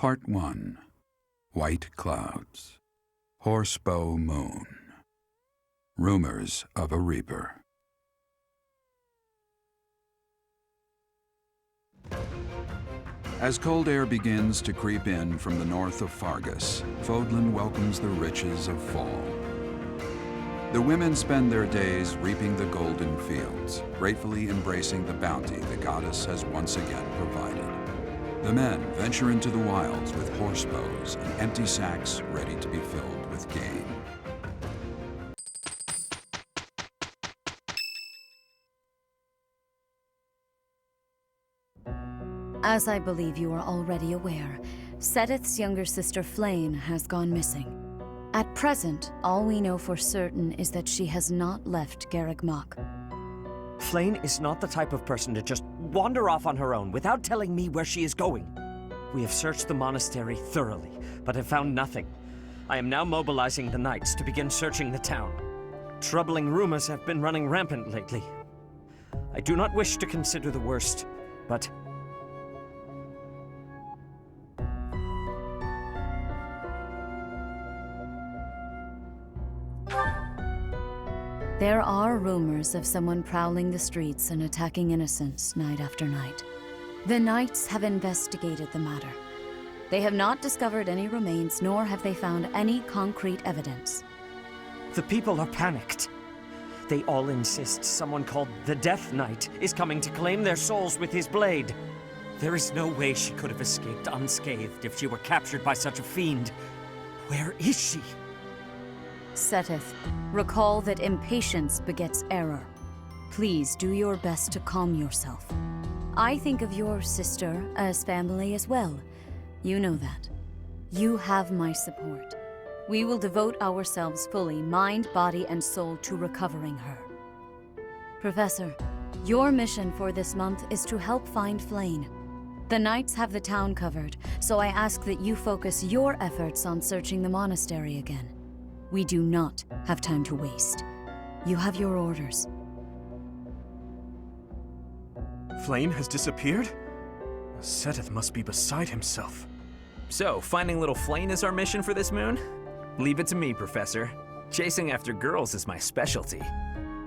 Part 1. White Clouds. Horsebow Moon. Rumors of a Reaper. As cold air begins to creep in from the north of Fargus, Fodlan welcomes the riches of fall. The women spend their days reaping the golden fields, gratefully embracing the bounty the goddess has once again provided. The men venture into the wilds with horse bows and empty sacks ready to be filled with game. As I believe you are already aware, Seteth's younger sister Flayn has gone missing. At present, all we know for certain is that she has not left Garreg Mach. Flayn is not the type of person to just wander off on her own without telling me where she is going. We have searched the monastery thoroughly, but have found nothing. I am now mobilizing the knights to begin searching the town. Troubling rumors have been running rampant lately. I do not wish to consider the worst, but there are rumors of someone prowling the streets and attacking innocents night after night. The Knights have investigated the matter. They have not discovered any remains, nor have they found any concrete evidence. the people are panicked. They all insist someone called the Death Knight is coming to claim their souls with his blade. There is no way she could have escaped unscathed if she were captured by such a fiend. Where is she? Seteth, recall that impatience begets error. Please do your best to calm yourself. I think of your sister as family as well. You know that. You have my support. We will devote ourselves fully, mind, body, and soul, to recovering her. Professor, your mission for this month is to help find Flayn. The Knights have the town covered, so I ask that you focus your efforts on searching the monastery again. We do not have time to waste. You have your orders. Flayn has disappeared? Seteth must be beside himself. So, finding little Flayn is our mission for this moon? Leave it to me, Professor. Chasing after girls is my specialty.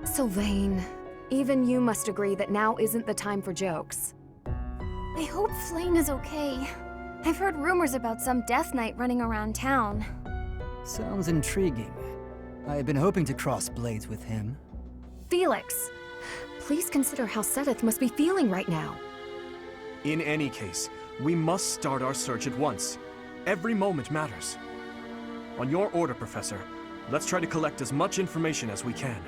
Sylvain, even you must agree that now isn't the time for jokes. I hope Flayn is okay. I've heard rumors about some Death Knight running around town. Sounds intriguing. I have been hoping to cross blades with him. Felix, please consider how Seteth must be feeling right now. In any case, we must start our search at once. Every moment matters. On your order, Professor, let's try to collect as much information as we can.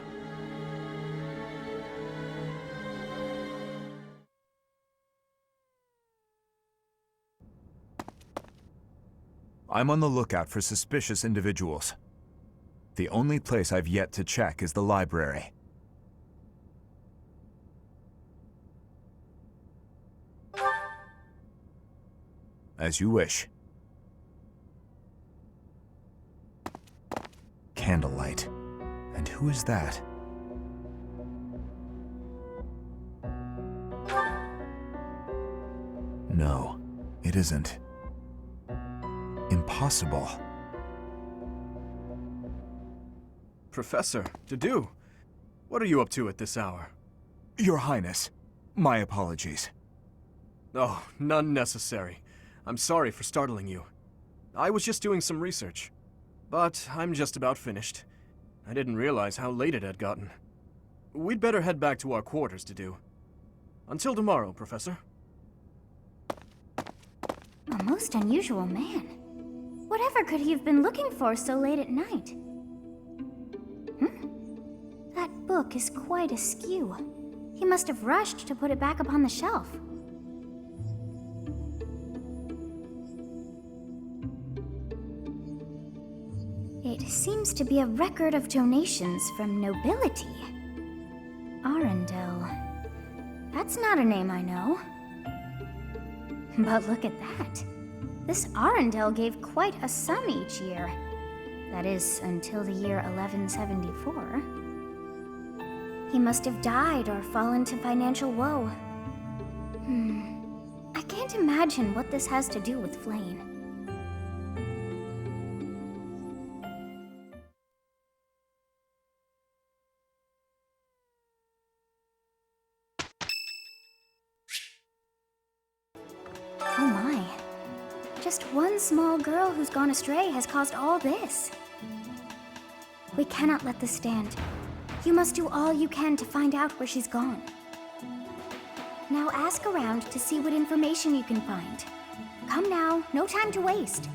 I'm on the lookout for suspicious individuals. The only place I've yet to check is the library. As you wish. Candlelight. And who is that? No, it isn't. Impossible. Professor, Dedu, what are you up to at this hour? Your Highness, my apologies. Oh, none necessary. I'm sorry for startling you. I was just doing some research. But I'm just about finished. I didn't realize how late it had gotten. We'd better head back to our quarters, Dedu. Until tomorrow, Professor. A most unusual man. Whatever could he have been looking for so late at night? That book is quite askew. He must have rushed to put it back upon the shelf. It seems to be a record of donations from nobility. Arundel. That's not a name I know. But look at that. This Arundel gave quite a sum each year. That is, until the year 1174. He must have died or fallen to financial woe. I can't imagine what this has to do with Flayn. Just one small girl who's gone astray has caused all this. We cannot let this stand. You must do all you can to find out where she's gone. Now ask around to see what information you can find. Come now, no time to waste.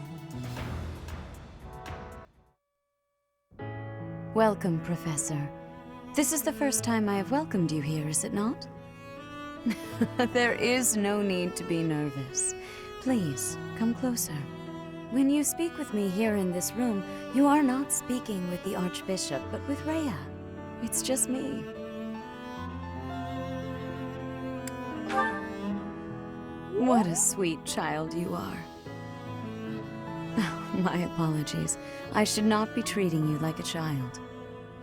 Welcome, Professor. This is the first time I have welcomed you here, is it not? There is no need to be nervous. Please, come closer. When you speak with me here in this room, you are not speaking with the Archbishop, but with Rhea. It's just me. What a sweet child you are. Oh, my apologies. I should not be treating you like a child.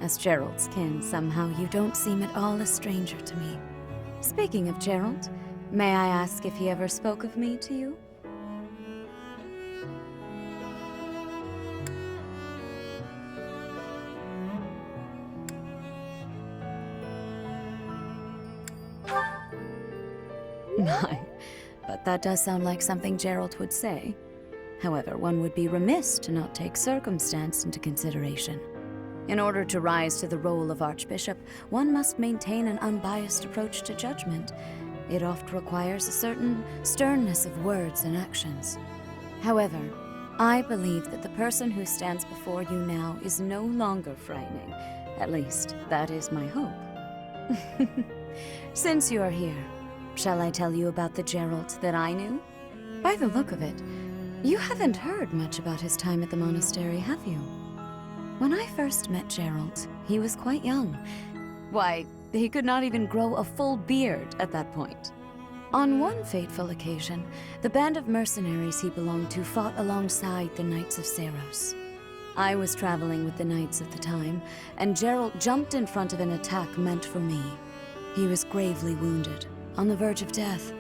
As Gerald's kin, somehow you don't seem at all a stranger to me. Speaking of Gerald, may I ask if he ever spoke of me to you? My, but that does sound like something Gerald would say. However, one would be remiss to not take circumstance into consideration. In order to rise to the role of Archbishop, one must maintain an unbiased approach to judgment. It oft requires a certain sternness of words and actions. However, I believe that the person who stands before you now is no longer frightening. At least, that is my hope. Since you are here, shall I tell you about the Gerald that I knew? By the look of it, you haven't heard much about his time at the monastery, have you? When I first met Gerald, he was quite young. Why, he could not even grow a full beard at that point. On one fateful occasion, the band of mercenaries he belonged to fought alongside the Knights of Seiros. I was traveling with the Knights at the time, and Gerald jumped in front of an attack meant for me. He was gravely wounded, on the verge of death.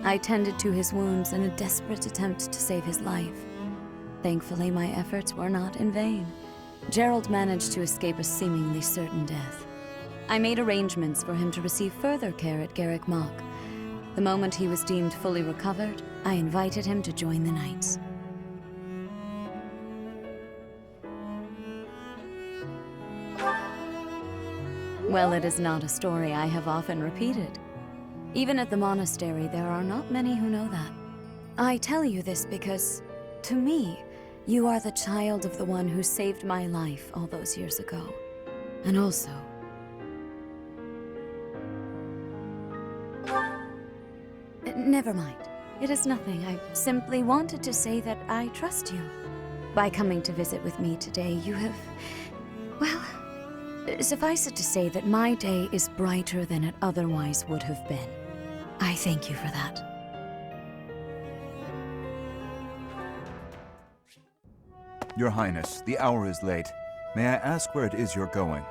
I tended to his wounds in a desperate attempt to save his life. Thankfully, my efforts were not in vain. Gerald managed to escape a seemingly certain death. I made arrangements for him to receive further care at Garrick Mach. The moment he was deemed fully recovered, I invited him to join the Knights. Well, it is not a story I have often repeated. Even at the monastery, there are not many who know that. I tell you this because, to me, you are the child of the one who saved my life all those years ago. And also... Never mind. It is nothing. I simply wanted to say that I trust you. By coming to visit with me today, you have... well... suffice it to say that my day is brighter than it otherwise would have been. I thank you for that. Your Highness, the hour is late. May I ask where it is you're going?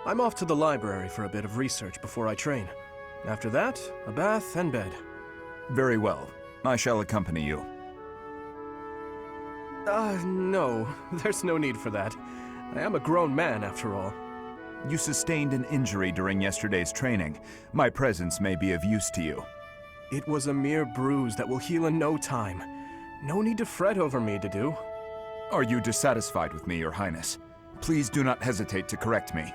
I'm off to the library for a bit of research before I train. After that, a bath and bed. Very well. I shall accompany you. No. There's no need for that. I am a grown man, after all. You sustained an injury during yesterday's training. My presence may be of use to you. It was a mere bruise that will heal in no time. No need to fret over me, Dedu. Are you dissatisfied with me, Your Highness? Please do not hesitate to correct me.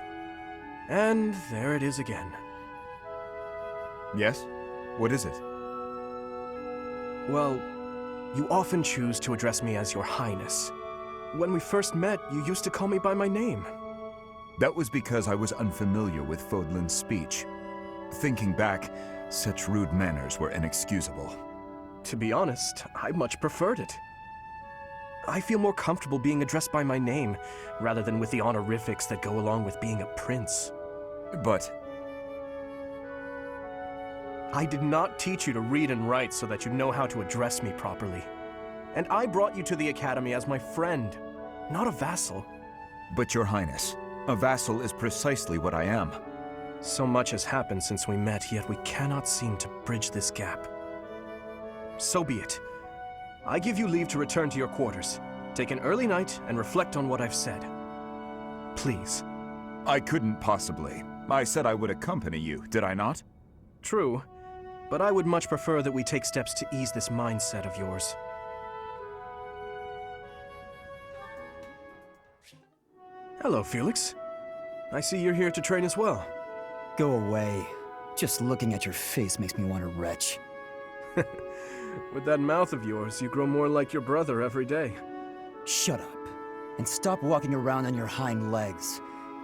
And there it is again. Yes? What is it? Well, you often choose to address me as Your Highness. When we first met, you used to call me by my name. That was because I was unfamiliar with Fodlan's speech. Thinking back, such rude manners were inexcusable. To be honest, I much preferred it. I feel more comfortable being addressed by my name, rather than with the honorifics that go along with being a prince. But... I did not teach you to read and write so that you know how to address me properly. And I brought you to the academy as my friend, not a vassal. But Your Highness, a vassal is precisely what I am. So much has happened since we met, yet we cannot seem to bridge this gap. So be it. I give you leave to return to your quarters. Take an early night and reflect on what I've said. Please. I couldn't possibly. I said I would accompany you, did I not? True, but I would much prefer that we take steps to ease this mindset of yours. Hello, Felix. I see you're here to train as well. Go away. Just looking at your face makes me want to retch. With that mouth of yours, you grow more like your brother every day. Shut up. And stop walking around on your hind legs.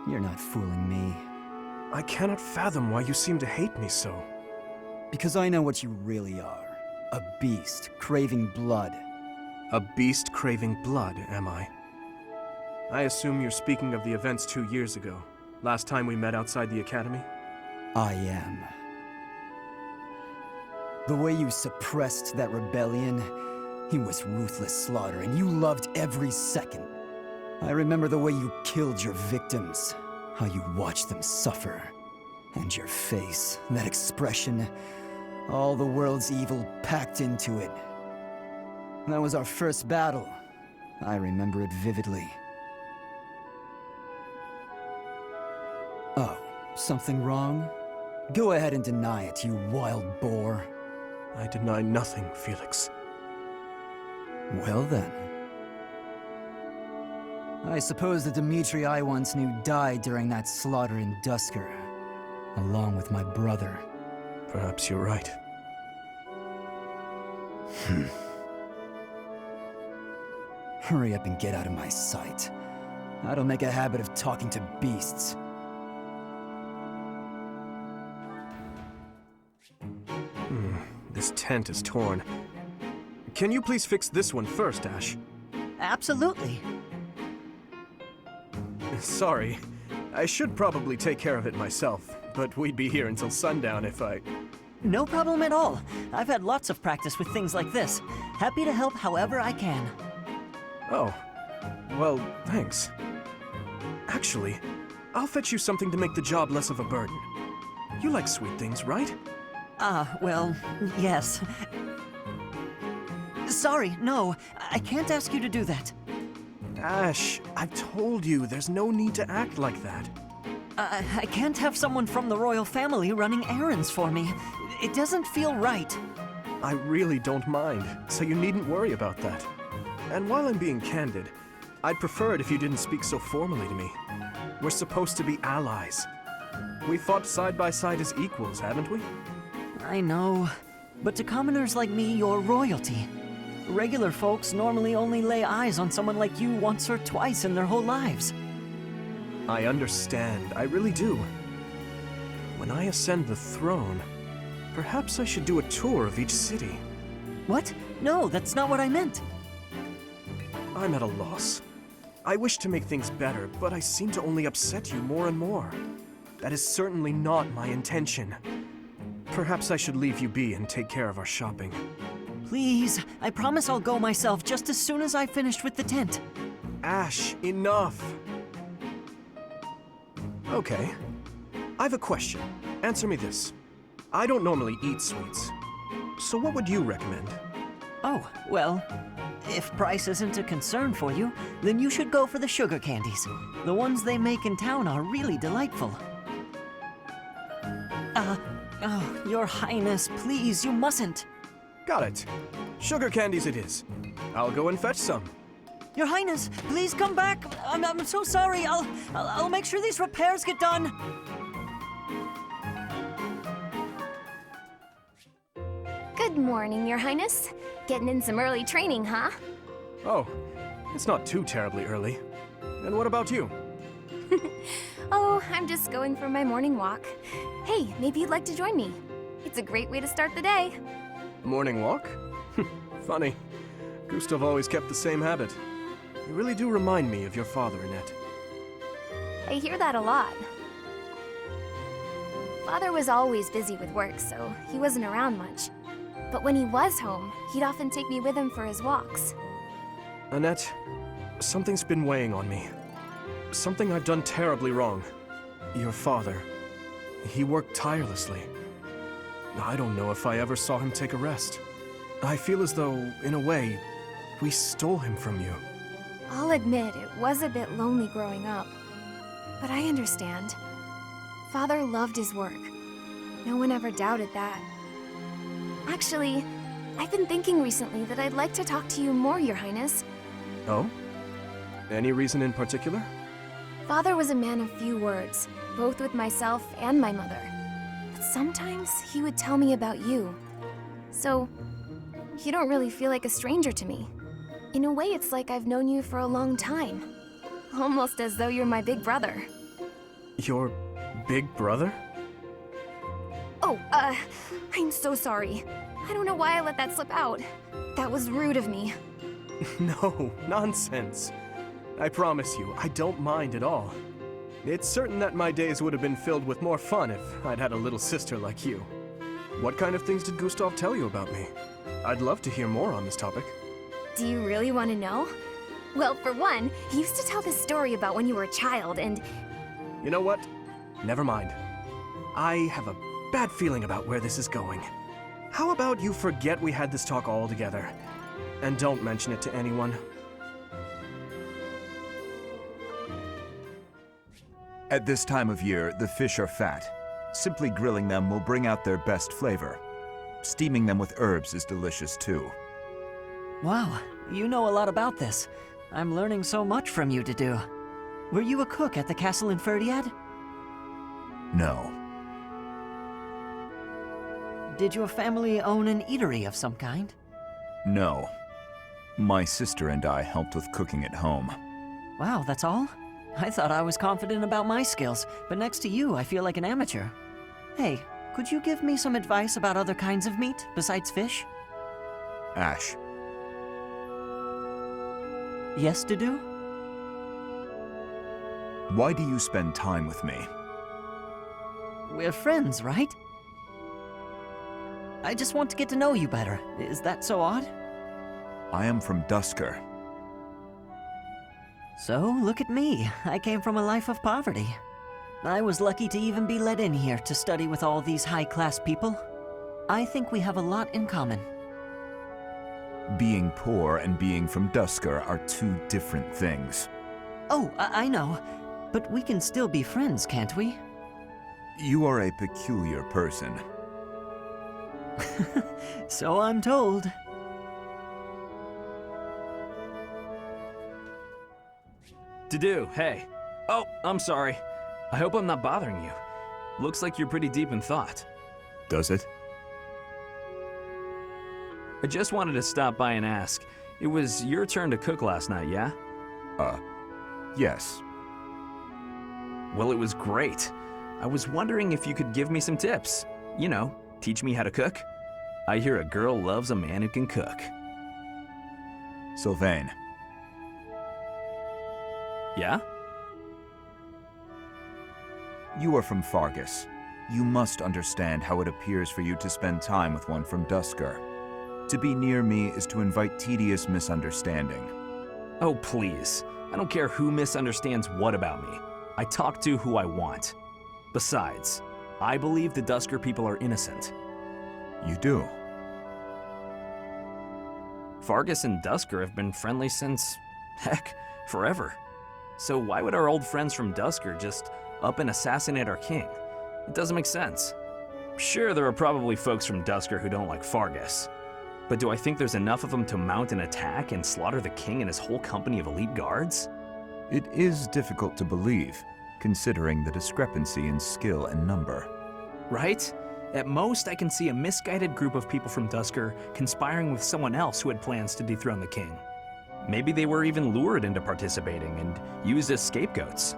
You're not fooling me. I cannot fathom why you seem to hate me so. Because I know what you really are. A beast, craving blood. A beast craving blood, am I? I assume you're speaking of the events 2 years ago. Last time we met outside the academy? I am. The way you suppressed that rebellion, it was ruthless slaughter, and you loved every second. I remember the way you killed your victims, how you watched them suffer. And your face, that expression, all the world's evil packed into it. That was our first battle. I remember it vividly. Oh, something wrong? Go ahead and deny it, you wild boar. I deny nothing, Felix. Well then. I suppose the Dimitri I once knew died during that slaughter in Dusker, along with my brother. Perhaps you're right. Hurry up and get out of my sight. I don't make a habit of talking to beasts. This tent is torn. Can you please fix this one first, Ash? Absolutely. Sorry. I should probably take care of it myself, but we'd be here until sundown if I... No problem at all. I've had lots of practice with things like this. Happy to help however I can. Oh. Well, thanks. Actually, I'll fetch you something to make the job less of a burden. You like sweet things, right? Well, yes. Sorry, no. I can't ask you to do that. Ash, I've told you, there's no need to act like that. I can't have someone from the royal family running errands for me. It doesn't feel right. I really don't mind, so you needn't worry about that. And while I'm being candid, I'd prefer it if you didn't speak so formally to me. We're supposed to be allies. We fought side by side as equals, haven't we? I know. But to commoners like me, you're royalty. Regular folks normally only lay eyes on someone like you once or twice in their whole lives. I understand, I really do. When I ascend the throne, perhaps I should do a tour of each city. What? No, that's not what I meant. I'm at a loss. I wish to make things better, but I seem to only upset you more and more. That is certainly not my intention. Perhaps I should leave you be and take care of our shopping. Please, I promise I'll go myself just as soon as I've finished with the tent. Ash, enough! Okay. I've a question. Answer me this. I don't normally eat sweets. So what would you recommend? Oh, well, if price isn't a concern for you, then you should go for the sugar candies. The ones they make in town are really delightful. Oh, Your Highness, please, you mustn't. Got it. Sugar candies it is. I'll go and fetch some. Your Highness, please come back. I'm so sorry. I'll make sure these repairs get done. Good morning, Your Highness. Getting in some early training, huh? Oh, it's not too terribly early. And what about you? Oh, I'm just going for my morning walk. Hey, maybe you'd like to join me. It's a great way to start the day. Morning walk? Funny. Gustav always kept the same habit. You really do remind me of your father, Annette. I hear that a lot. Father was always busy with work, so he wasn't around much. But when he was home, he'd often take me with him for his walks. Annette, something's been weighing on me. Something I've done terribly wrong. Your father, he worked tirelessly. I don't know if I ever saw him take a rest. I feel as though, in a way, we stole him from you. I'll admit it was a bit lonely growing up. But I understand. Father loved his work. No one ever doubted that. Actually, I've been thinking recently that I'd like to talk to you more, Your Highness. Oh? Any reason in particular? Father was a man of few words, both with myself and my mother. But sometimes he would tell me about you. So, you don't really feel like a stranger to me. In a way, it's like I've known you for a long time. Almost as though you're my big brother. Your big brother? Oh, I'm so sorry. I don't know why I let that slip out. That was rude of me. No, nonsense. I promise you, I don't mind at all. It's certain that my days would have been filled with more fun if I'd had a little sister like you. What kind of things did Gustav tell you about me? I'd love to hear more on this topic. Do you really want to know? Well, for one, he used to tell this story about when you were a child and... You know what? Never mind. I have a bad feeling about where this is going. How about you forget we had this talk altogether? And don't mention it to anyone. At this time of year, the fish are fat. Simply grilling them will bring out their best flavor. Steaming them with herbs is delicious too. Wow, you know a lot about this. I'm learning so much from you, Dedu. Were you a cook at the castle in Ferdiad? No. Did your family own an eatery of some kind? No. My sister and I helped with cooking at home. Wow, that's all? I thought I was confident about my skills, but next to you, I feel like an amateur. Hey, could you give me some advice about other kinds of meat besides fish? Ash. Yes, Dedu? Why do you spend time with me? We're friends, right? I just want to get to know you better. Is that so odd? I am from Dusker. So, look at me. I came from a life of poverty. I was lucky to even be let in here to study with all these high-class people. I think we have a lot in common. Being poor and being from Dusker are two different things. Oh, I know. But we can still be friends, can't we? You are a peculiar person. So I'm told. Dedu, hey. Oh, I'm sorry. I hope I'm not bothering you. Looks like you're pretty deep in thought. Does it? I just wanted to stop by and ask. It was your turn to cook last night, yeah? Yes. Well, it was great. I was wondering if you could give me some tips. You know, teach me how to cook. I hear a girl loves a man who can cook. Sylvain. Yeah? You are from Fargus. You must understand how it appears for you to spend time with one from Dusker. To be near me is to invite tedious misunderstanding. Oh, please. I don't care who misunderstands what about me. I talk to who I want. Besides, I believe the Dusker people are innocent. You do? Fargus and Dusker have been friendly since, heck, forever. So why would our old friends from Dusker just up and assassinate our king? It doesn't make sense. Sure, there are probably folks from Dusker who don't like Fargus. But do I think there's enough of them to mount an attack and slaughter the king and his whole company of elite guards? It is difficult to believe, considering the discrepancy in skill and number. Right? At most, I can see a misguided group of people from Dusker conspiring with someone else who had plans to dethrone the king. Maybe they were even lured into participating and used as scapegoats.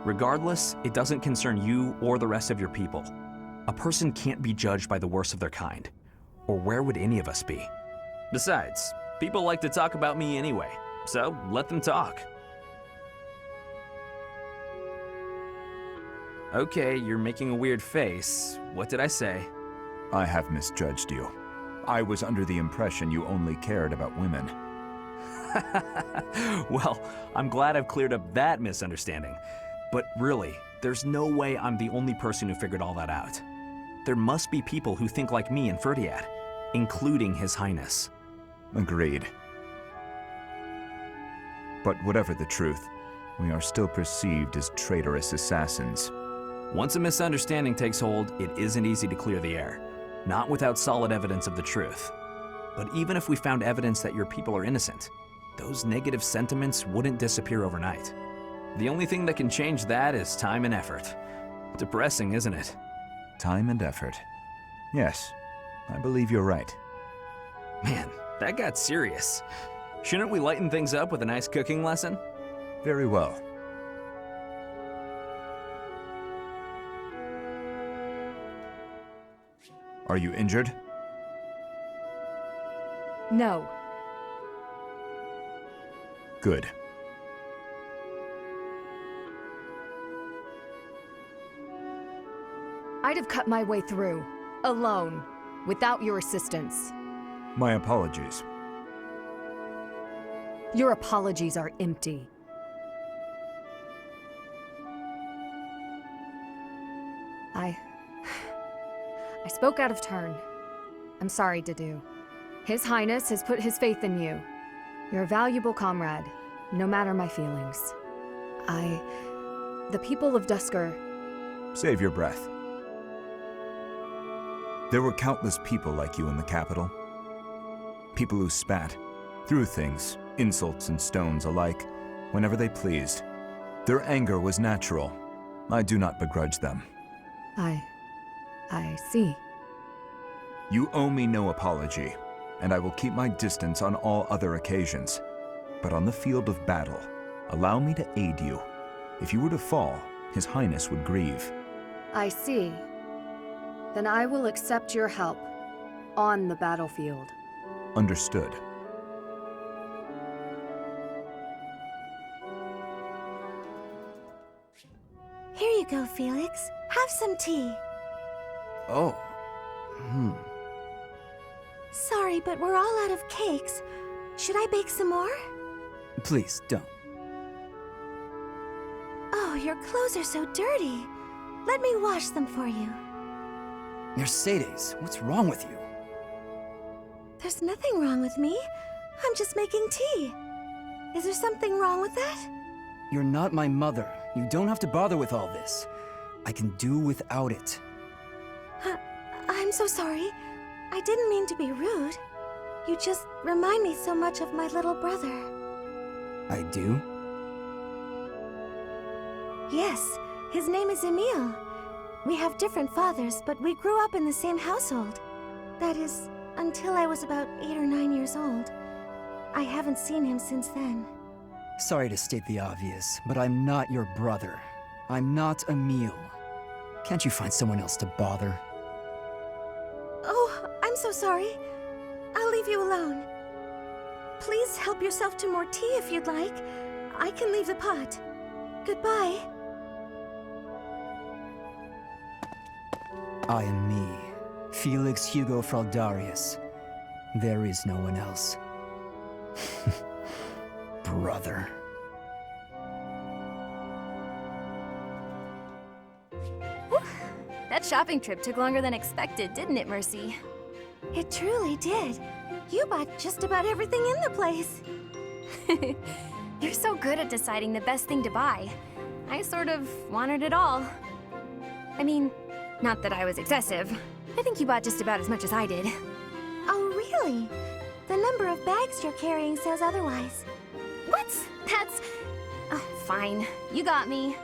Regardless, it doesn't concern you or the rest of your people. A person can't be judged by the worst of their kind. Or where would any of us be? Besides, people like to talk about me anyway, so let them talk. Okay, you're making a weird face. What did I say? I have misjudged you. I was under the impression you only cared about women. Well, I'm glad I've cleared up that misunderstanding. But really, there's no way I'm the only person who figured all that out. There must be people who think like me in Ferdiad, including His Highness. Agreed. But whatever the truth, we are still perceived as traitorous assassins. Once a misunderstanding takes hold, it isn't easy to clear the air. Not without solid evidence of the truth. But even if we found evidence that your people are innocent, those negative sentiments wouldn't disappear overnight. The only thing that can change that is time and effort. Depressing, isn't it? Time and effort. Yes, I believe you're right. Man, that got serious. Shouldn't we lighten things up with a nice cooking lesson? Very well. Are you injured? No. Good. I'd have cut my way through, alone, without your assistance. My apologies. Your apologies are empty. I spoke out of turn. I'm sorry, Dedu. His Highness has put his faith in you. You're a valuable comrade, no matter my feelings. The people of Dusker... Save your breath. There were countless people like you in the capital. People who spat, threw things, insults and stones alike, whenever they pleased. Their anger was natural. I do not begrudge them. I see. You owe me no apology, and I will keep my distance on all other occasions. But on the field of battle, allow me to aid you. If you were to fall, His Highness would grieve. I see. Then I will accept your help on the battlefield. Understood. Here you go, Felix. Have some tea. Oh. Sorry, but we're all out of cakes. Should I bake some more? Please, don't. Oh, your clothes are so dirty. Let me wash them for you. Mercedes, what's wrong with you? There's nothing wrong with me. I'm just making tea. Is there something wrong with that? You're not my mother. You don't have to bother with all this. I can do without it. I'm so sorry. I didn't mean to be rude. You just remind me so much of my little brother. I do? Yes, his name is Emile. We have different fathers, but we grew up in the same household. That is, until I was about 8 or 9 years old. I haven't seen him since then. Sorry to state the obvious, but I'm not your brother. I'm not Emile. Can't you find someone else to bother? Oh, I'm so sorry. I'll leave you alone. Please help yourself to more tea if you'd like. I can leave the pot. Goodbye. I am me, Felix Hugo Fraldarius. There is no one else. Brother. That shopping trip took longer than expected, didn't it, Mercy? It truly did. You bought just about everything in the place. You're so good at deciding the best thing to buy. I sort of wanted it all. I mean, not that I was excessive. I think you bought just about as much as I did. Oh, really? The number of bags you're carrying says otherwise. What? That's... Oh, fine. You got me.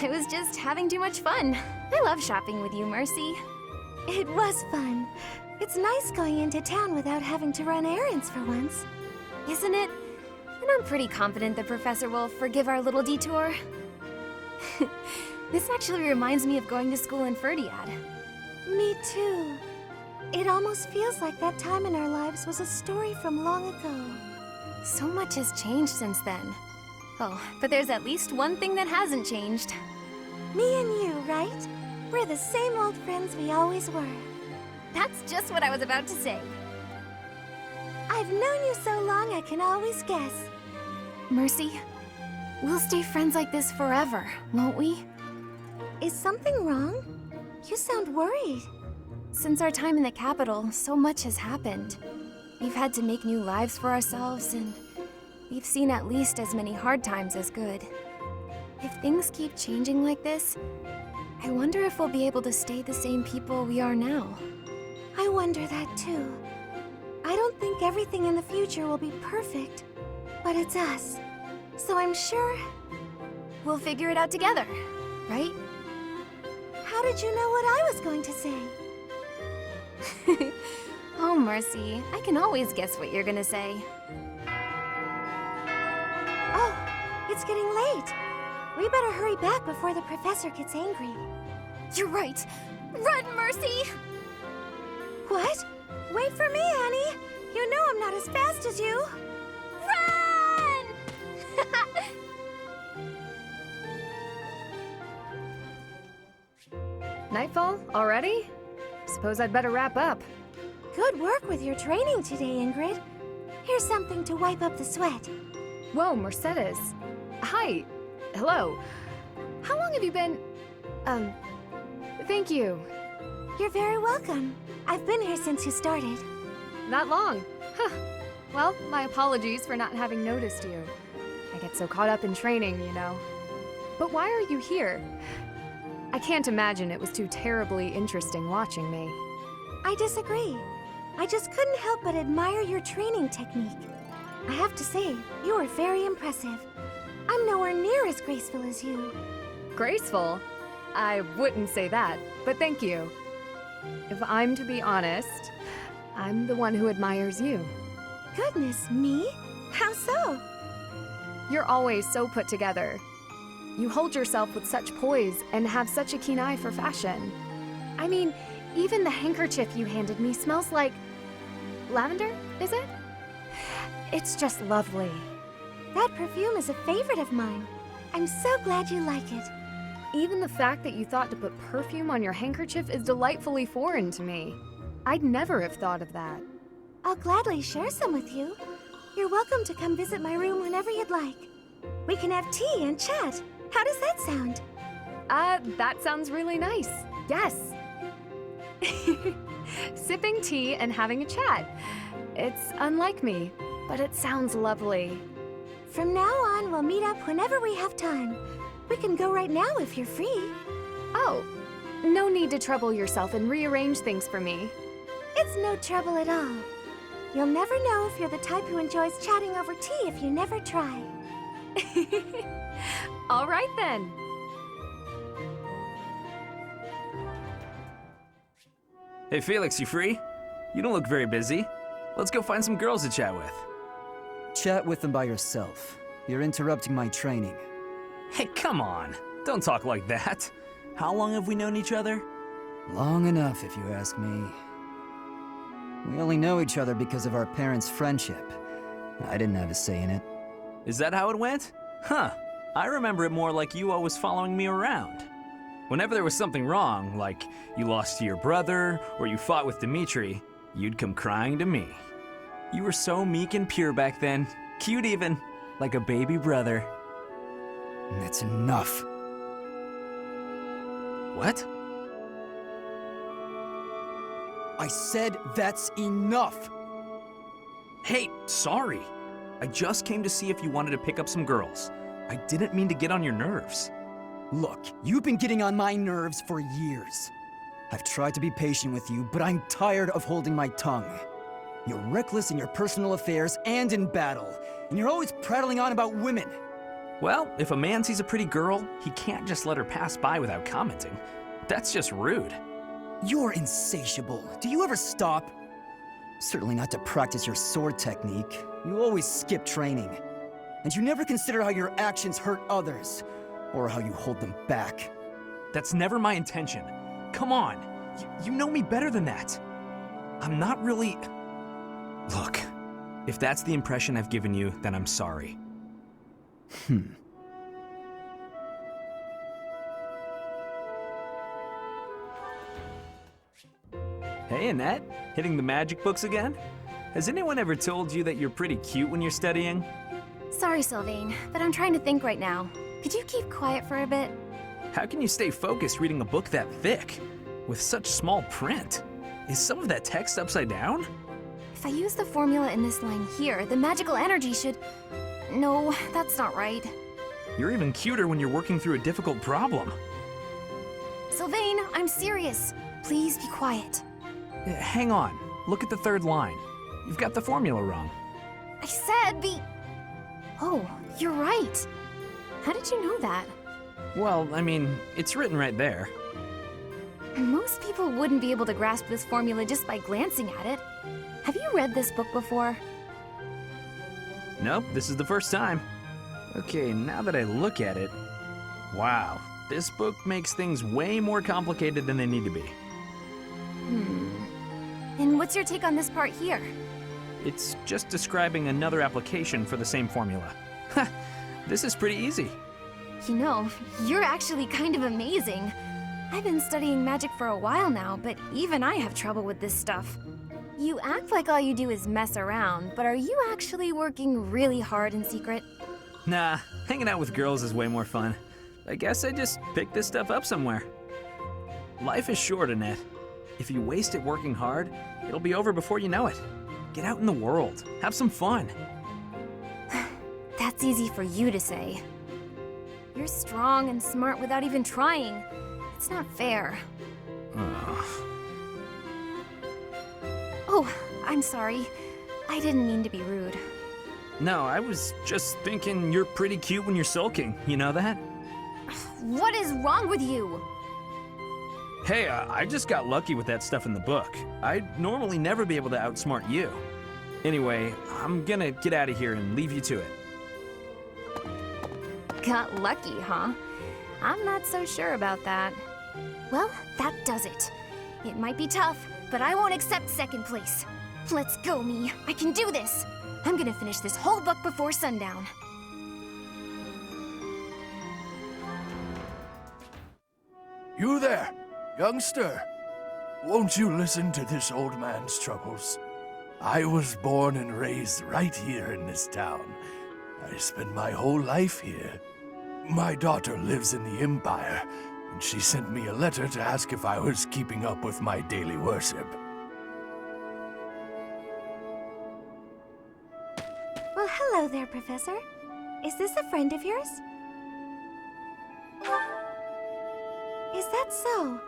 I was just having too much fun. I love shopping with you, Mercy. It was fun. It's nice going into town without having to run errands for once. Isn't it? And I'm pretty confident the professor will forgive our little detour. This actually reminds me of going to school in Ferdiad. Me too. It almost feels like that time in our lives was a story from long ago. So much has changed since then. Oh, but there's at least one thing that hasn't changed. Me and you, right? We're the same old friends we always were. That's just what I was about to say. I've known you so long I can always guess. Mercy, we'll stay friends like this forever, won't we? Is something wrong? You sound worried. Since our time in the capital, so much has happened. We've had to make new lives for ourselves, and we've seen at least as many hard times as good. If things keep changing like this, I wonder if we'll be able to stay the same people we are now. I wonder that too. I don't think everything in the future will be perfect, but it's us. So I'm sure We'll figure it out together, right? How did you know what I was going to say? Oh, Mercy, I can always guess what you're gonna say. Oh, it's getting late. We better hurry back before the professor gets angry. You're right. Run, Mercy! What? Wait for me, Annie. You know I'm not as fast as you. Run! Nightfall? Already? Suppose I'd better wrap up. Good work with your training today, Ingrid. Here's something to wipe up the sweat. Whoa, Mercedes. Hi. Hello. How long have you been... Thank you. You're very welcome. I've been here since you started. Not long. Huh. Well, my apologies for not having noticed you. I get so caught up in training, you know. But why are you here? I can't imagine it was too terribly interesting watching me. I disagree. I just couldn't help but admire your training technique. I have to say, you are very impressive. I'm nowhere near as graceful as you. Graceful? I wouldn't say that, but thank you. If I'm to be honest, I'm the one who admires you. Goodness me? How so? You're always so put together. You hold yourself with such poise and have such a keen eye for fashion. I mean, even the handkerchief you handed me smells like... lavender, is it? It's just lovely. That perfume is a favorite of mine. I'm so glad you like it. Even the fact that you thought to put perfume on your handkerchief is delightfully foreign to me. I'd never have thought of that. I'll gladly share some with you. You're welcome to come visit my room whenever you'd like. We can have tea and chat. How does that sound? That sounds really nice. Yes. Sipping tea and having a chat. It's unlike me, but it sounds lovely. From now on, we'll meet up whenever we have time. We can go right now if you're free. Oh, no need to trouble yourself and rearrange things for me. It's no trouble at all. You'll never know if you're the type who enjoys chatting over tea if you never try. All right then. Hey Felix, you free? You don't look very busy. Let's go find some girls to chat with. Chat with them by yourself. You're interrupting my training. Hey, come on. Don't talk like that. How long have we known each other? Long enough, if you ask me. We only know each other because of our parents' friendship. I didn't have a say in it. Is that how it went? Huh. I remember it more like you always following me around. Whenever there was something wrong, like you lost to your brother or you fought with Dimitri, you'd come crying to me. You were so meek and pure back then. Cute even. Like a baby brother. That's enough. What? I said that's enough! Hey, sorry. I just came to see if you wanted to pick up some girls. I didn't mean to get on your nerves. Look, you've been getting on my nerves for years. I've tried to be patient with you, but I'm tired of holding my tongue. You're reckless in your personal affairs and in battle, and you're always prattling on about women. Well, if a man sees a pretty girl, he can't just let her pass by without commenting. That's just rude. You're insatiable. Do you ever stop? Certainly not to practice your sword technique. You always skip training. And you never consider how your actions hurt others, or how you hold them back. That's never my intention. Come on, you know me better than that. I'm not really... Look, if that's the impression I've given you, then I'm sorry. Hey, Annette, hitting the magic books again? Has anyone ever told you that you're pretty cute when you're studying? Sorry, Sylvain, but I'm trying to think right now. Could you keep quiet for a bit? How can you stay focused reading a book that thick? With such small print? Is some of that text upside down? If I use the formula in this line here, the magical energy should... No, that's not right. You're even cuter when you're working through a difficult problem. Sylvain, I'm serious. Please be quiet. Hang on. Look at the third line. You've got the formula wrong. I said the... Oh, you're right. How did you know that? Well, I mean, it's written right there. Most people wouldn't be able to grasp this formula just by glancing at it. Have you read this book before? Nope, this is the first time. Okay, now that I look at it, wow, this book makes things way more complicated than they need to be. And what's your take on this part here? It's just describing another application for the same formula. Ha! This is pretty easy. You know, you're actually kind of amazing. I've been studying magic for a while now, but even I have trouble with this stuff. You act like all you do is mess around, but are you actually working really hard in secret? Nah, hanging out with girls is way more fun. I guess I just picked this stuff up somewhere. Life is short, Annette. If you waste it working hard, it'll be over before you know it. Get out in the world. Have some fun. That's easy for you to say. You're strong and smart without even trying. It's not fair. Oh, I'm sorry. I didn't mean to be rude. No, I was just thinking you're pretty cute when you're sulking. You know that? What is wrong with you? Hey, I just got lucky with that stuff in the book. I'd normally never be able to outsmart you. Anyway, I'm gonna get out of here and leave you to it. Got lucky, huh? I'm not so sure about that. Well, that does it. It might be tough, but I won't accept second place. Let's go, me. I can do this. I'm gonna finish this whole book before sundown. You there, youngster. Won't you listen to this old man's troubles? I was born and raised right here in this town. I spent my whole life here. My daughter lives in the Empire, and she sent me a letter to ask if I was keeping up with my daily worship. Well, hello there, Professor. Is this a friend of yours? Is that so?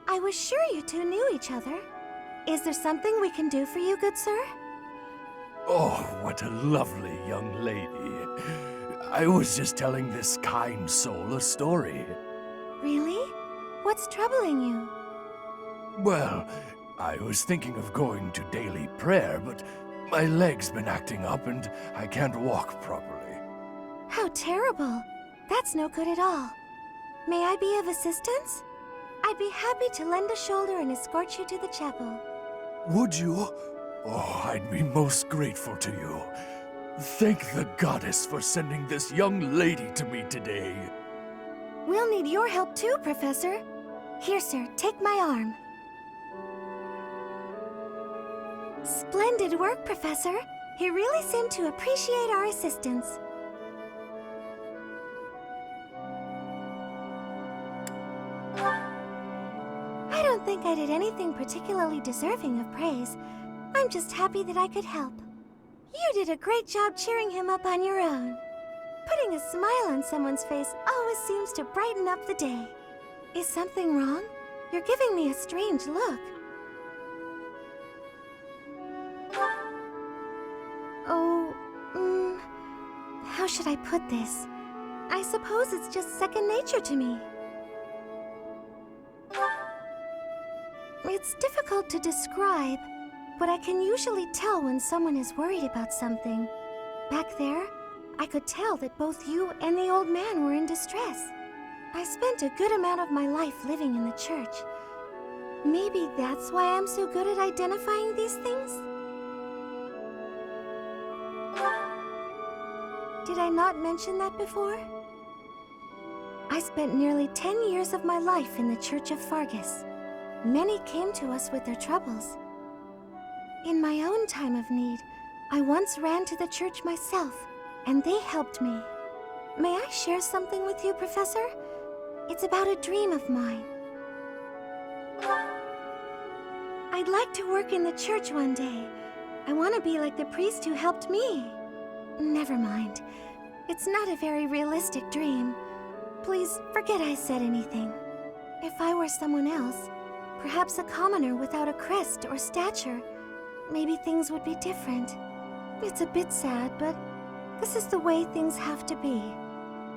I was sure you two knew each other. Is there something we can do for you, good sir? Oh, what a lovely young lady. I was just telling this kind soul a story. Really? What's troubling you? Well, I was thinking of going to daily prayer, but my leg's been acting up and I can't walk properly. How terrible. That's no good at all. May I be of assistance? I'd be happy to lend a shoulder and escort you to the chapel. Would you? Oh, I'd be most grateful to you. Thank the goddess for sending this young lady to me today. We'll need your help too, Professor. Here, sir, take my arm. Splendid work, Professor. He really seemed to appreciate our assistance. I don't think I did anything particularly deserving of praise. I'm just happy that I could help. You did a great job cheering him up on your own. Putting a smile on someone's face always seems to brighten up the day. Is something wrong? You're giving me a strange look. Oh, how should I put this? I suppose it's just second nature to me. It's difficult to describe, but I can usually tell when someone is worried about something. Back there, I could tell that both you and the old man were in distress. I spent a good amount of my life living in the church. Maybe that's why I'm so good at identifying these things? Did I not mention that before? I spent nearly 10 years of my life in the Church of Fargus. Many came to us with their troubles. In my own time of need, I once ran to the church myself, and they helped me. May I share something with you, Professor? It's about a dream of mine. I'd like to work in the church one day. I want to be like the priest who helped me. Never mind. It's not a very realistic dream. Please forget I said anything. If I were someone else, perhaps a commoner without a crest or stature, maybe things would be different. It's a bit sad, but this is the way things have to be.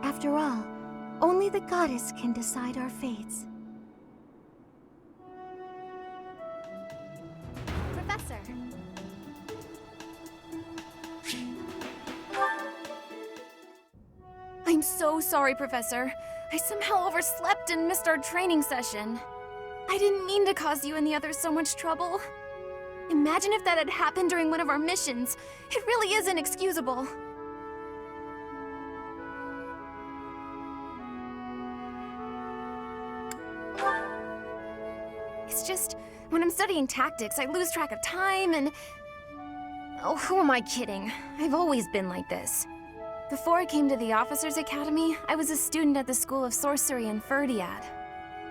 After all, only the goddess can decide our fates. Professor! I'm so sorry, Professor. I somehow overslept and missed our training session. I didn't mean to cause you and the others so much trouble. Imagine if that had happened during one of our missions. It really is inexcusable. It's just, when I'm studying tactics, I lose track of time and... Oh, who am I kidding? I've always been like this. Before I came to the Officers' Academy, I was a student at the School of Sorcery in Ferdiad.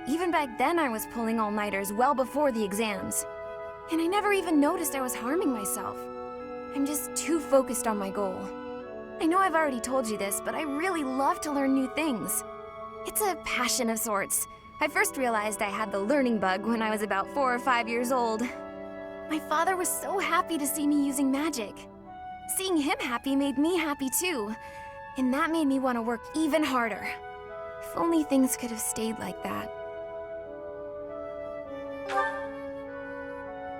Even back then, I was pulling all-nighters well before the exams. And I never even noticed I was harming myself. I'm just too focused on my goal. I know I've already told you this, but I really love to learn new things. It's a passion of sorts. I first realized I had the learning bug when I was about 4 or 5 years old. My father was so happy to see me using magic. Seeing him happy made me happy too, and that made me want to work even harder. If only things could have stayed like that.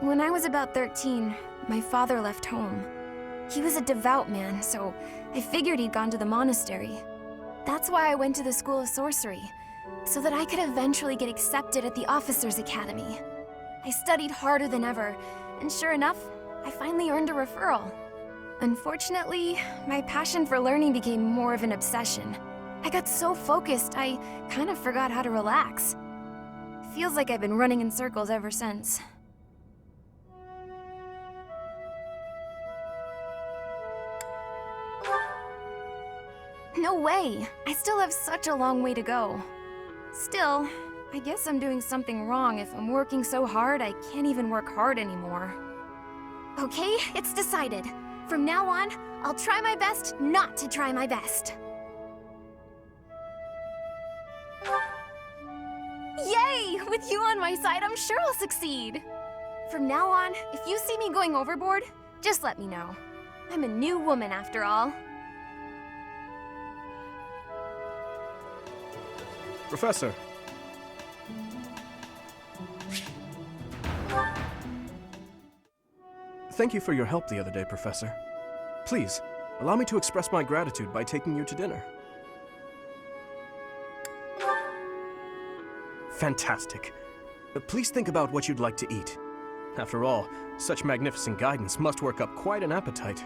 When I was about 13, my father left home. He was a devout man, so I figured he'd gone to the monastery. That's why I went to the School of Sorcery, so that I could eventually get accepted at the Officers' Academy. I studied harder than ever, and sure enough, I finally earned a referral. Unfortunately, my passion for learning became more of an obsession. I got so focused, I kind of forgot how to relax. Feels like I've been running in circles ever since. No way! I still have such a long way to go. Still, I guess I'm doing something wrong if I'm working so hard I can't even work hard anymore. Okay, it's decided. From now on, I'll try my best not to try my best. Yay! With you on my side, I'm sure I'll succeed. From now on, if you see me going overboard, just let me know. I'm a new woman after all. Professor. Thank you for your help the other day, Professor. Please, allow me to express my gratitude by taking you to dinner. Fantastic. Please think about what you'd like to eat. After all, such magnificent guidance must work up quite an appetite.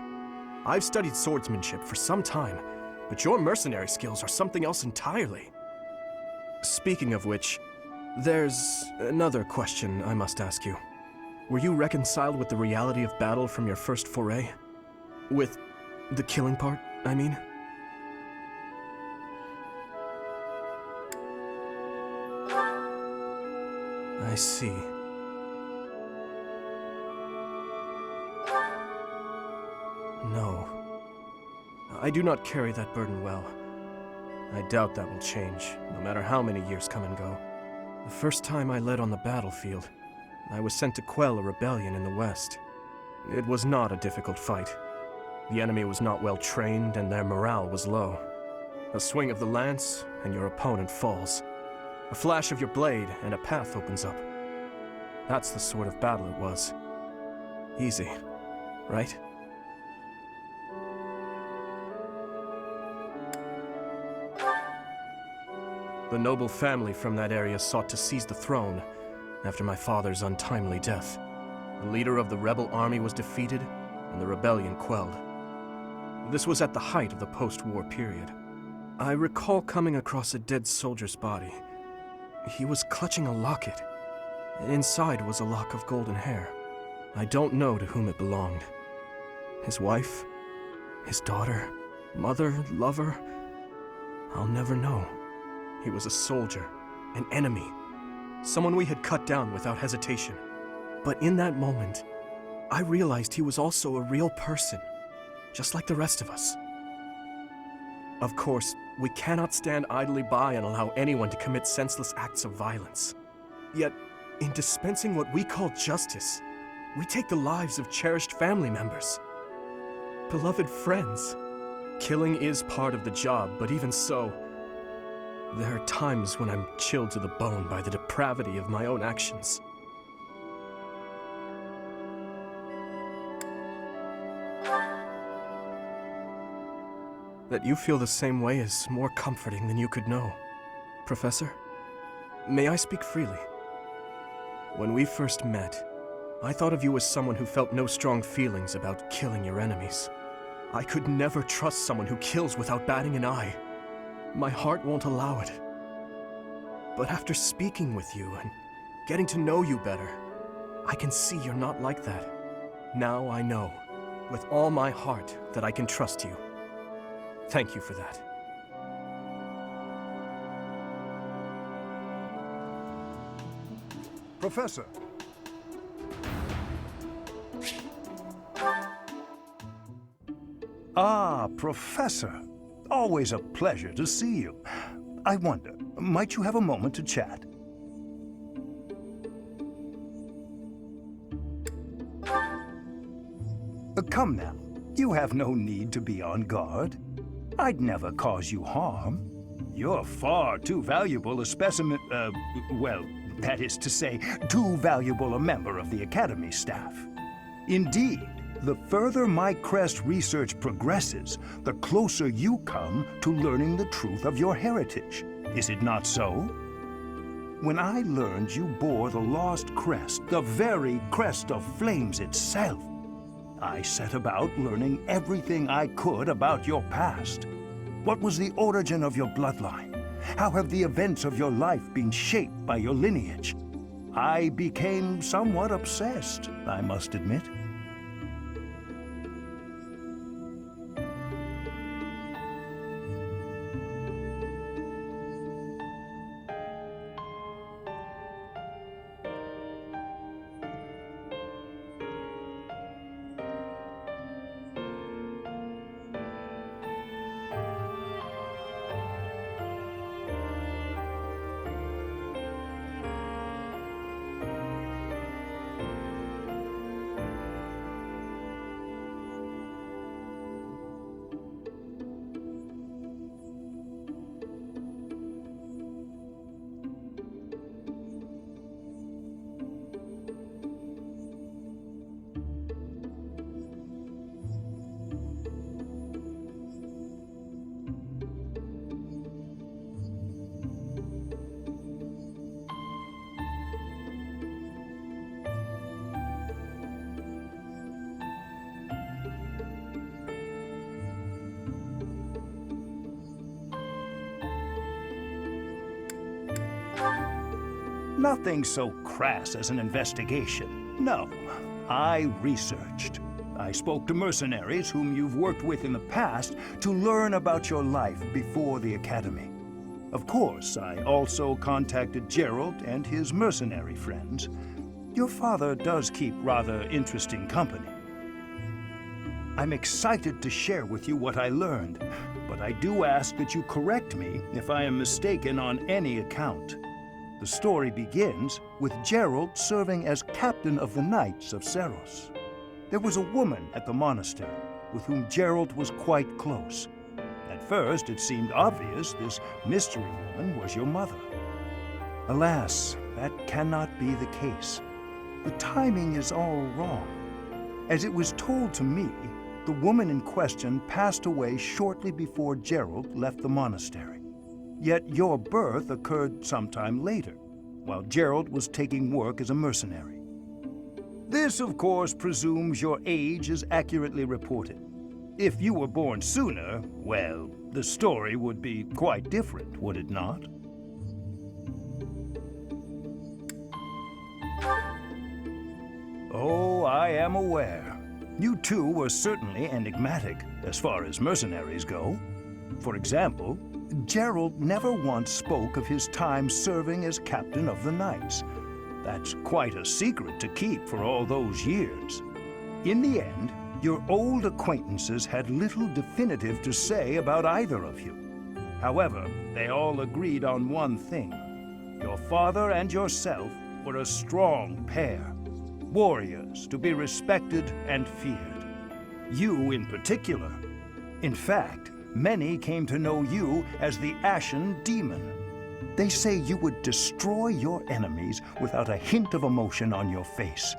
I've studied swordsmanship for some time, but your mercenary skills are something else entirely. Speaking of which, there's another question I must ask you. Were you reconciled with the reality of battle from your first foray? With the killing part, I mean? I see. No. I do not carry that burden well. I doubt that will change, no matter how many years come and go. The first time I led on the battlefield, I was sent to quell a rebellion in the west. It was not a difficult fight. The enemy was not well trained, and their morale was low. A swing of the lance, and your opponent falls. A flash of your blade, and a path opens up. That's the sort of battle it was. Easy, right? The noble family from that area sought to seize the throne after my father's untimely death. The leader of the rebel army was defeated, and the rebellion quelled. This was at the height of the post-war period. I recall coming across a dead soldier's body. He was clutching a locket. Inside was a lock of golden hair. I don't know to whom it belonged. His wife? His daughter? Mother? Lover? I'll never know. He was a soldier, an enemy, someone we had cut down without hesitation. But in that moment, I realized he was also a real person, just like the rest of us. Of course, we cannot stand idly by and allow anyone to commit senseless acts of violence. Yet, in dispensing what we call justice, we take the lives of cherished family members, beloved friends, Killing is part of the job, but even so, there are times when I'm chilled to the bone by the depravity of my own actions. That you feel the same way is more comforting than you could know. Professor, may I speak freely? When we first met, I thought of you as someone who felt no strong feelings about killing your enemies. I could never trust someone who kills without batting an eye. My heart won't allow it. But after speaking with you and getting to know you better, I can see you're not like that. Now I know, with all my heart, that I can trust you. Thank you for that. Professor. Ah, Professor. Always a pleasure to see you. I wonder, might you have a moment to chat? Come now. You have no need to be on guard. I'd never cause you harm. You're far too valuable a specimen, well, that is to say, too valuable a member of the Academy staff. Indeed, the further my crest research progresses, the closer you come to learning the truth of your heritage. Is it not so? When I learned you bore the lost crest, the very crest of flames itself, I set about learning everything I could about your past. What was the origin of your bloodline? How have the events of your life been shaped by your lineage? I became somewhat obsessed, I must admit. Nothing so crass as an investigation. No, I researched. I spoke to mercenaries whom you've worked with in the past to learn about your life before the Academy. Of course, I also contacted Gerald and his mercenary friends. Your father does keep rather interesting company. I'm excited to share with you what I learned, but I do ask that you correct me if I am mistaken on any account. The story begins with Gerald serving as captain of the Knights of Seros. There was a woman at the monastery with whom Gerald was quite close. At first, it seemed obvious this mystery woman was your mother. Alas, that cannot be the case. The timing is all wrong. As it was told to me, the woman in question passed away shortly before Gerald left the monastery. Yet your birth occurred sometime later, while Gerald was taking work as a mercenary. This, of course, presumes your age is accurately reported. If you were born sooner, well, the story would be quite different, would it not? Oh, I am aware. You two were certainly enigmatic, as far as mercenaries go. For example, Gerald never once spoke of his time serving as captain of the Knights. That's quite a secret to keep for all those years. In the end, your old acquaintances had little definitive to say about either of you. However, they all agreed on one thing. Your father and yourself were a strong pair, warriors to be respected and feared. You in particular. In fact, many came to know you as the Ashen Demon. They say you would destroy your enemies without a hint of emotion on your face.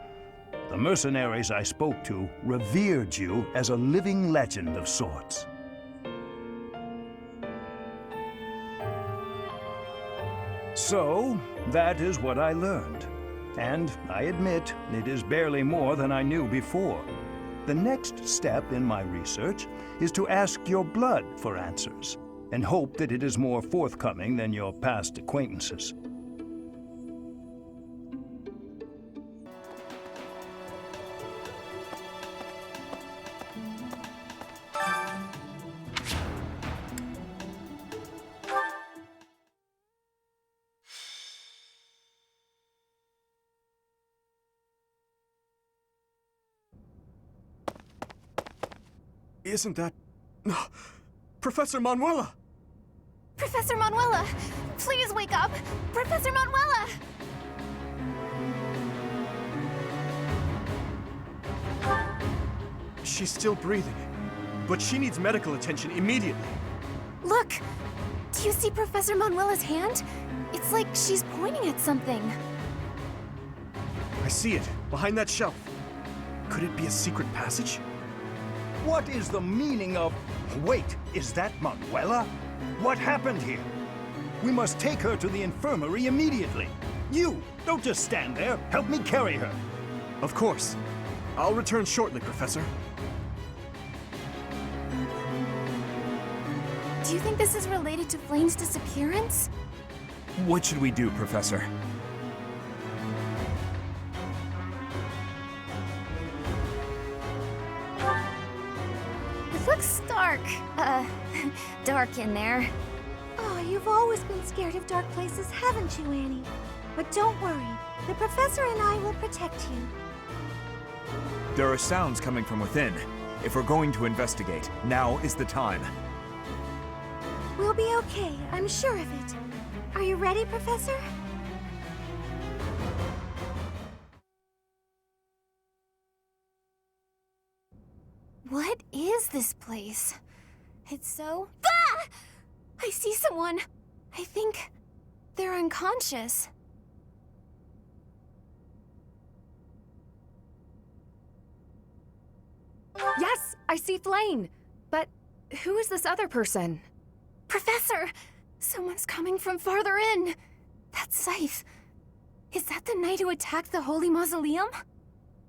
The mercenaries I spoke to revered you as a living legend of sorts. So, that is what I learned. And I admit, it is barely more than I knew before. The next step in my research is to ask your blood for answers, and hope that it is more forthcoming than your past acquaintances. Isn't that... Professor Manuela! Professor Manuela! Please wake up! Professor Manuela! She's still breathing, but she needs medical attention immediately. Look! Do you see Professor Manuela's hand? It's like she's pointing at something. I see it, behind that shelf. Could it be a secret passage? What is the meaning of... Wait, is that Manuela? What happened here? We must take her to the infirmary immediately. You, don't just stand there. Help me carry her. Of course. I'll return shortly, Professor. Do you think this is related to Flame's disappearance? What should we do, Professor? It looks dark. Dark in there. Oh, you've always been scared of dark places, haven't you, Annie? But don't worry. The professor and I will protect you. There are sounds coming from within. If we're going to investigate, now is the time. We'll be okay, I'm sure of it. Are you ready, Professor? What is this place? It's so... Ah! I see someone. I think they're unconscious. Yes, I see Flame. But who is this other person? Professor! Someone's coming from farther in. That's Scythe. Is that the knight who attacked the Holy Mausoleum?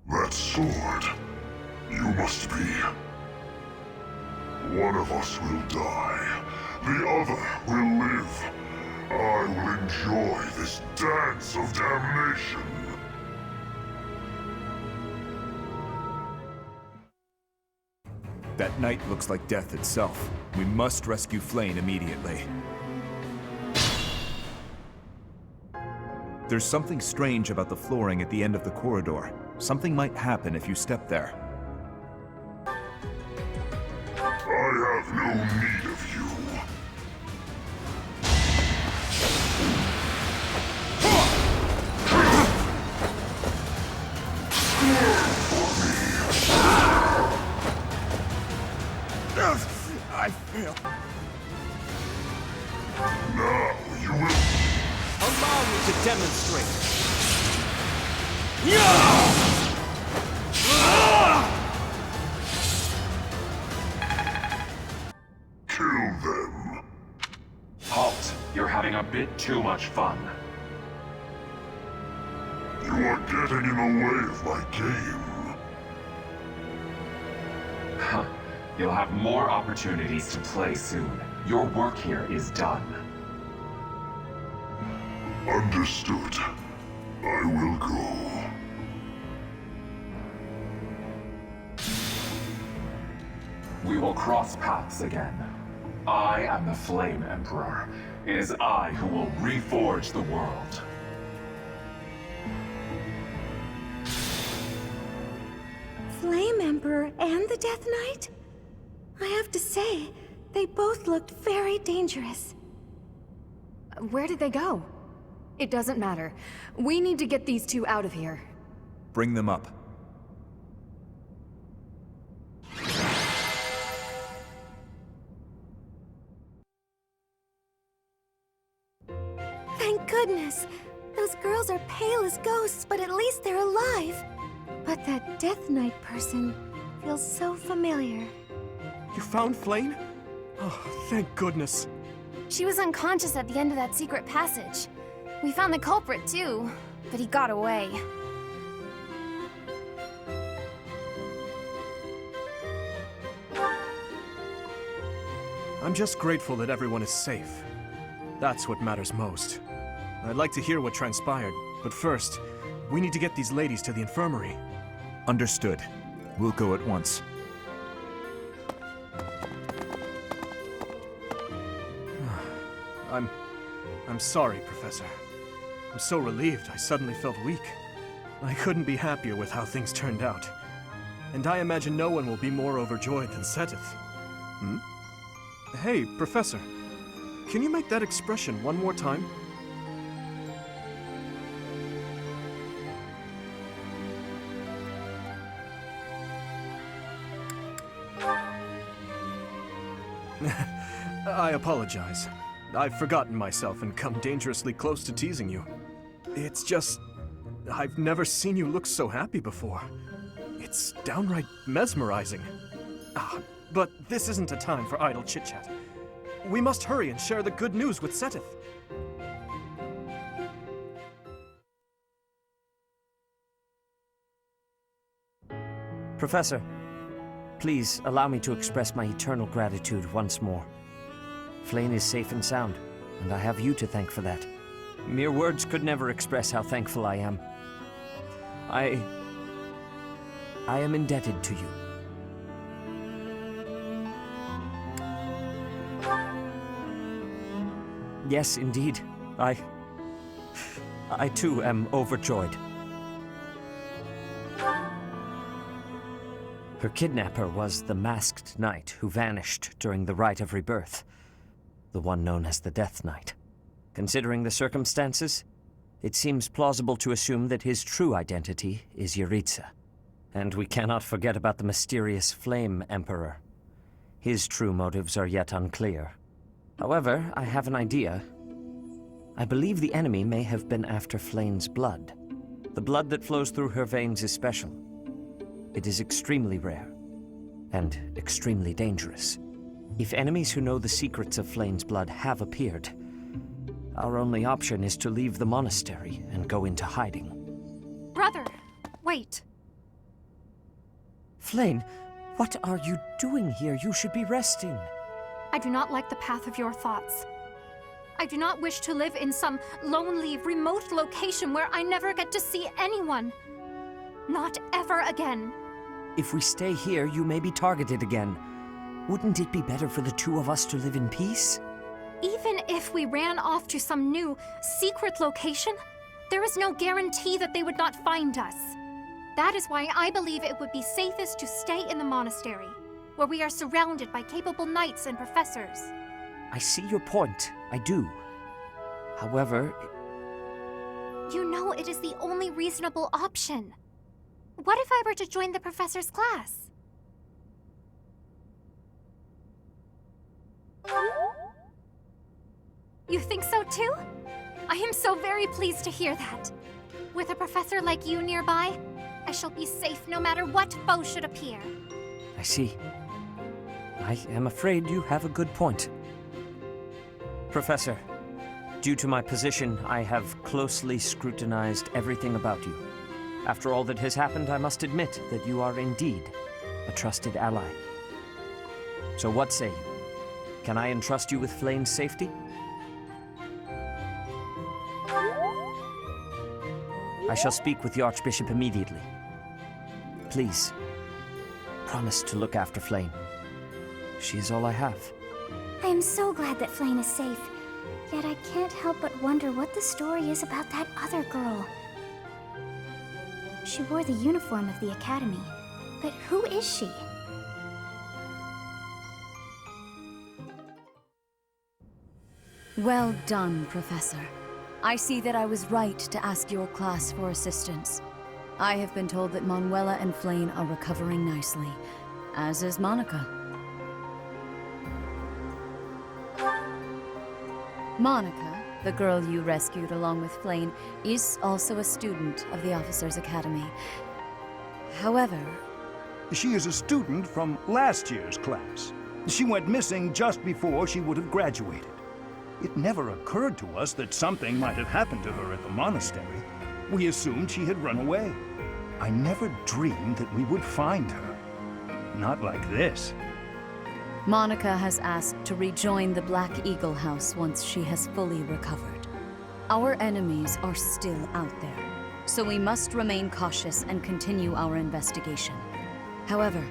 That sword. You must be. One of us will die. The other will live. I will enjoy this dance of damnation. That night looks like death itself. We must rescue Flame immediately. There's something strange about the flooring at the end of the corridor. Something might happen if you step there. I have no need of you. I failed. Now you will... Allow me to demonstrate. Kill them. Halt! You're having a bit too much fun. You are getting in the way of my game. Huh. You'll have more opportunities to play soon. Your work here is done. Understood. I will go. We will cross paths again. I am the Flame Emperor. It is I who will reforge the world. Flame Emperor and the Death Knight? I have to say, they both looked very dangerous. Where did they go? It doesn't matter. We need to get these two out of here. Bring them up. goodness! Those girls are pale as ghosts, but at least they're alive. But that Death Knight person feels so familiar. You found Flame? Oh, thank goodness. She was unconscious at the end of that secret passage. We found the culprit too, but he got away. I'm just grateful that everyone is safe. That's what matters most. I'd like to hear what transpired, but first, we need to get these ladies to the infirmary. Understood. We'll go at once. I'm sorry, Professor. I'm so relieved I suddenly felt weak. I couldn't be happier with how things turned out. And I imagine no one will be more overjoyed than Seteth. Hmm? Hey, Professor. Can you make that expression one more time? I apologize. I've forgotten myself and come dangerously close to teasing you. It's just... I've never seen you look so happy before. It's downright mesmerizing. But this isn't a time for idle chit-chat. We must hurry and share the good news with Seteth. Professor, please allow me to express my eternal gratitude once more. Flame is safe and sound, and I have you to thank for that. Mere words could never express how thankful I am. I am indebted to you. Yes, indeed. I too am overjoyed. Her kidnapper was the masked knight who vanished during the Rite of Rebirth, the one known as the Death Knight. Considering the circumstances, it seems plausible to assume that his true identity is Yaritza. And we cannot forget about the mysterious Flame Emperor. His true motives are yet unclear. However, I have an idea. I believe the enemy may have been after Flame's blood. The blood that flows through her veins is special. It is extremely rare, and extremely dangerous. If enemies who know the secrets of Flame's blood have appeared, our only option is to leave the monastery and go into hiding. Brother, wait. Flame, what are you doing here? You should be resting. I do not like the path of your thoughts. I do not wish to live in some lonely, remote location where I never get to see anyone. Not ever again. If we stay here, you may be targeted again. Wouldn't it be better for the two of us to live in peace? Even if we ran off to some new, secret location, there is no guarantee that they would not find us. That is why I believe it would be safest to stay in the monastery, where we are surrounded by capable knights and professors. I see your point. I do. However... You know it is the only reasonable option. What if I were to join the professor's class? You think so too? I am so very pleased to hear that. With a professor like you nearby, I shall be safe no matter what foe should appear. I see. I am afraid you have a good point. Professor, due to my position, I have closely scrutinized everything about you. After all that has happened, I must admit that you are indeed a trusted ally. So what say you? Can I entrust you with Flame's safety? I shall speak with the Archbishop immediately. Please, promise to look after Flame. She is all I have. I am so glad that Flame is safe. Yet I can't help but wonder what the story is about that other girl. She wore the uniform of the Academy, but who is she? Well done, Professor. I see that I was right to ask your class for assistance. I have been told that Manuela and Flame are recovering nicely, as is Monica. Monica, the girl you rescued along with Flane, is also a student of the Officers' Academy. However... She is a student from last year's class. She went missing just before she would have graduated. It never occurred to us that something might have happened to her at the monastery. We assumed she had run away. I never dreamed that we would find her. Not like this. Monica has asked to rejoin the Black Eagle House once she has fully recovered. Our enemies are still out there, so we must remain cautious and continue our investigation. However,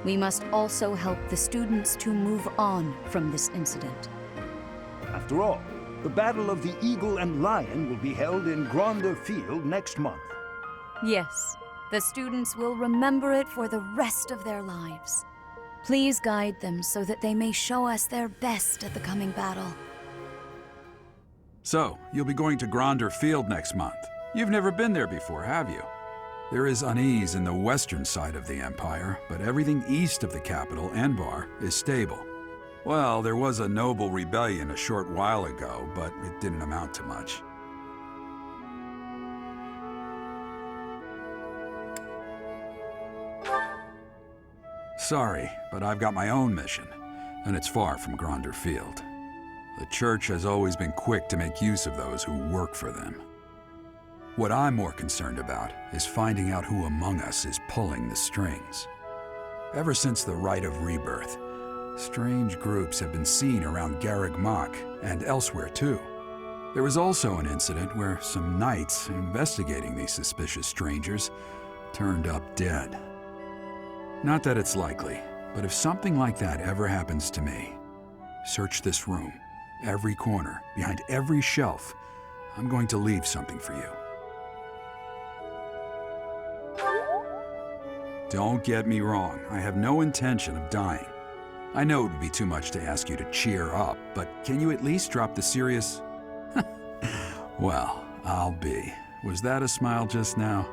we must also help the students to move on from this incident. After all, the Battle of the Eagle and Lion will be held in Gronder Field next month. Yes, the students will remember it for the rest of their lives. Please guide them so that they may show us their best at the coming battle. So, you'll be going to Gronder Field next month. You've never been there before, have you? There is unease in the western side of the Empire, but everything east of the capital, Enbar, is stable. Well, there was a noble rebellion a short while ago, but it didn't amount to much. Sorry, but I've got my own mission, and it's far from Gronder Field. The Church has always been quick to make use of those who work for them. What I'm more concerned about is finding out who among us is pulling the strings. Ever since the Rite of Rebirth, strange groups have been seen around Garreg Mach and elsewhere too. There was also an incident where some knights investigating these suspicious strangers turned up dead. Not that it's likely, but if something like that ever happens to me, search this room, every corner, behind every shelf. I'm going to leave something for you. Don't get me wrong, I have no intention of dying. I know it would be too much to ask you to cheer up, but can you at least drop the serious... Well, I'll be. Was that a smile just now?